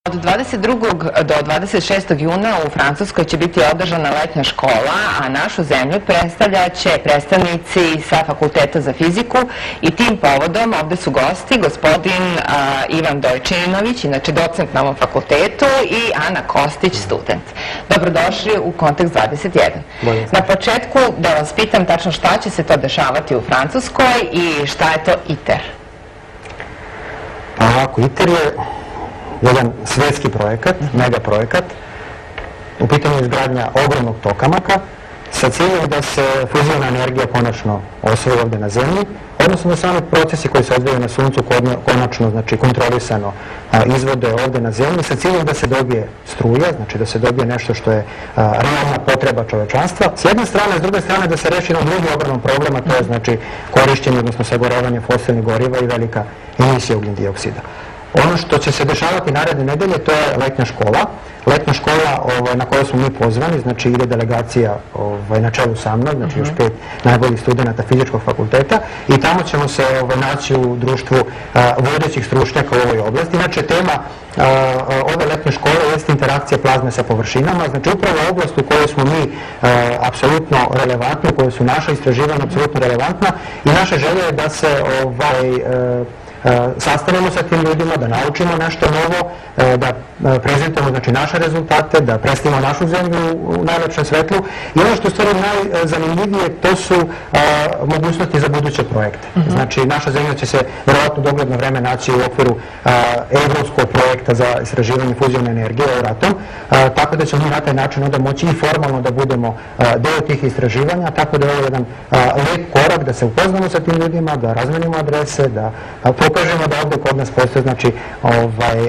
Od 22. do 26. juna u Francuskoj će biti održana letnja škola, a našu zemlju predstavljaće predstavnici sa Fakulteta za fiziku i tim povodom ovde su gosti gospodin Ivan Dojčinović, inače docent na ovom fakultetu, i Ana Kostić, student. Dobrodošli u Kontekst 21. Na početku da vas pitam tačno šta će se to dešavati u Francuskoj i šta je to ITER? Pa ovako, ITER je jedan svetski projekat, mega projekat. U pitanju je izgradnja ogromnog tokamaka sa ciljem da se fuzijona energija konačno osvoji ovde na zemlji, odnosno da sami procesi koji se odvijaju na Suncu konačno, znači kontrolisano, izvode ovde na zemlji sa ciljem da se dobije struja, znači da se dobije nešto što je realna potreba čovečanstva. S jedne strane, s druge strane da se reši jedan drugi ogroman problem, a to je znači korišćenje, odnosno sagorevanje fosilnih goriva i velika emisija ugljen dioksida. Ono što će se dešavati naredne nedelje, to je letnja škola. Letnja škola na kojoj smo mi pozvani, znači ide delegacija na čelu sa mnom, znači još 5 najboljih studenta fizičkog fakulteta, i tamo ćemo se naći u društvu vodećih stručnjaka u ovoj oblasti. Inače, tema ove letnje škole jeste interakcija plazme sa površinama, znači upravo oblast u kojoj smo mi apsolutno relevantni, u kojoj su naša istraživanja apsolutno relevantna, i naša želja je da se sastanemo sa tim ljudima, da naučimo nešto novo, da prezentujemo znači naše rezultate, da predstavimo našu zemlju u najlepšem svetlu. I ono što je stvarno najzanimljivije, to su mogućnosti za buduće projekte. Znači, naša zemlja će se verovatno dogledno vreme naći u okviru evropskog projekta za istraživanje fuzijone energije, Euratom, tako da ćemo mi na taj način onda moći i formalno da budemo deo tih istraživanja, tako da je ovo jedan lep korak da se upoznamo sa tim ljudima, da razmenimo adrese, da pokažemo da ovde kod nas postoje znači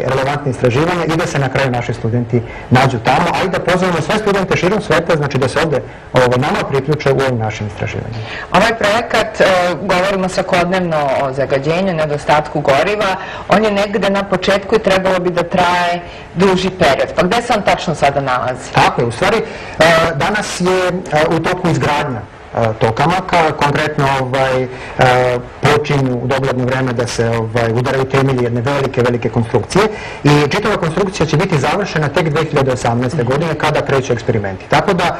relevantne istraživanja i da se na kraju naši studenti nađu tamo, a i da pozovemo sve studente širom sveta, znači da se ovde nama priključe u ovim našim istraživanjima. Ovaj projekat, govorimo svakodnevno o zagađenju, nedostatku goriva, on je negde na početku i trebalo bi da traje duži period. Pa gde se on tačno sada nalazi? Tako je, u stvari danas je u toku izgradnja tokamaka, konkretno počinju u dogledno vreme da se udaraju temelji jedne velike konstrukcije, i čitava konstrukcija će biti završena tek 2018. godine kada kreću eksperimenti. Tako da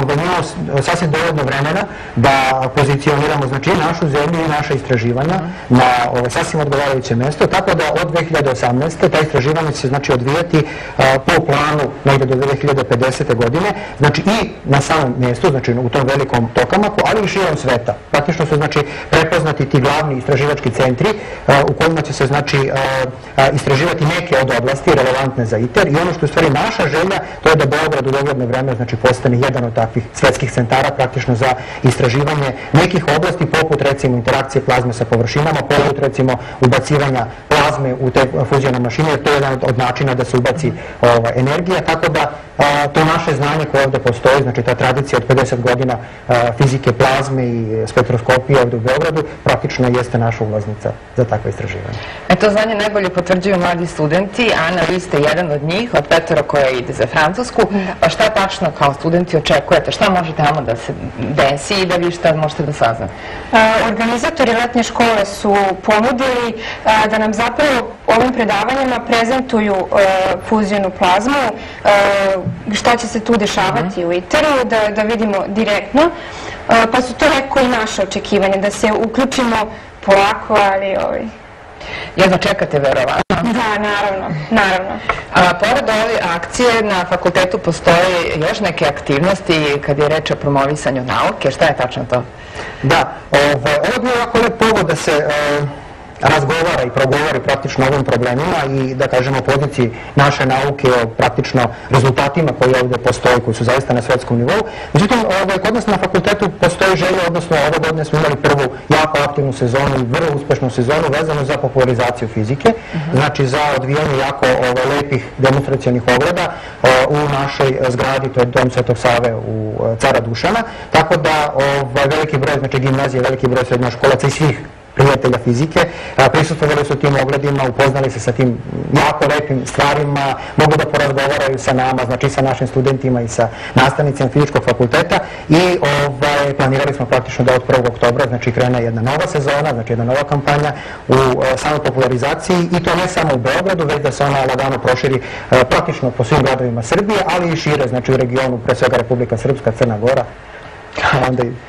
imamo sasvim dovoljno vremena da pozicioniramo znači našu zemlju i naše istraživanja na sasvim odgovarajuće mesto, tako da od 2018. ta istraživanja će se znači odvijati po planu negde do 2050. godine, znači i na samom mjestu, znači u tom velikom tokamaku, ali i širom sveta. Praktično su znači prepoznati ti glavni istraživački centri u kojima će se znači istraživati neke od oblasti relevantne za ITER, i ono što je u stvari naša želja, to je da Beograd u dogledno vreme znači postane jedan od takvih svetskih centara praktično za istraživanje nekih oblasti, poput recimo interakcije plazme sa površinama, poput recimo ubacivanja plazme u te fuzijone mašine, jer to je jedan od načina da se ubaci energija, tako da to naše znanje koje ovde postoji, znači ta tradicija od 50 godina fizike plazme i spektroskopije ovde u Beogradu, praktično jeste naša ulaznica za takve istraživanje. To znanje najbolje potvrđuju mladi studenti. Ana, vi ste jedan od njih, od 5 koja ide za Francusku. Pa šta tačno kao studenti očekujete? Šta može tamo da se desi i da vi šta možete da saznate? Organizatori letnje škole su ponudili da nam zapravo ovim predavanjima prezentuju fuzijonu plazmu, šta će se tu dešavati u ITER-u, da vidimo direktno. Pa su to neko i naše očekivanje, da se uključimo polako, ali jedno čekate, verovatno. Da, naravno. Pored ove akcije na fakultetu postoje još neke aktivnosti kad je reč o promovisanju nauke. Šta je tačno to? Da, ovo je bio jako lep povod da se razgovara i progovori praktično o ovim problemima i da kažemo o poziciji naše nauke, o praktično rezultatima koji ovde postoji, koji su zaista na svetskom nivou. Međutim, kod nas na fakultetu postoji želja, odnosno ove godine smo imali prvu jako aktivnu sezonu i vrlo uspešnu sezonu vezanu za popularizaciju fizike, znači za odvijanje jako lepih demonstracionih ogleda u našoj zgradi, to je Dom Svetog Save u Cara Dušana, tako da veliki broj, znači gimnazije, veliki broj srednja školaca i svih prijatelja fizike prisustvovali su tim ogledima, upoznali se sa tim jako lepim stvarima, mogu da porazgovaraju sa nama, znači sa našim studentima i sa nastavnicima fizičkog fakulteta, i planirali smo praktično da od 1. oktobra znači krene jedna nova sezona, znači jedna nova kampanja u samoj popularizaciji i to ne samo u Beogradu, već da se ona lagano proširi praktično po svim gradovima Srbije, ali i šire, znači u regionu, pre svega Republika Srpska, Crna Gora.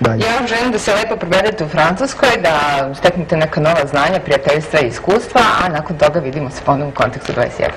Ja vam želim da se lepo provedete u Francuskoj, da steknete neka nova znanja, prijateljstva i iskustva, a nakon toga vidimo se ponovno u Kontekstu 21.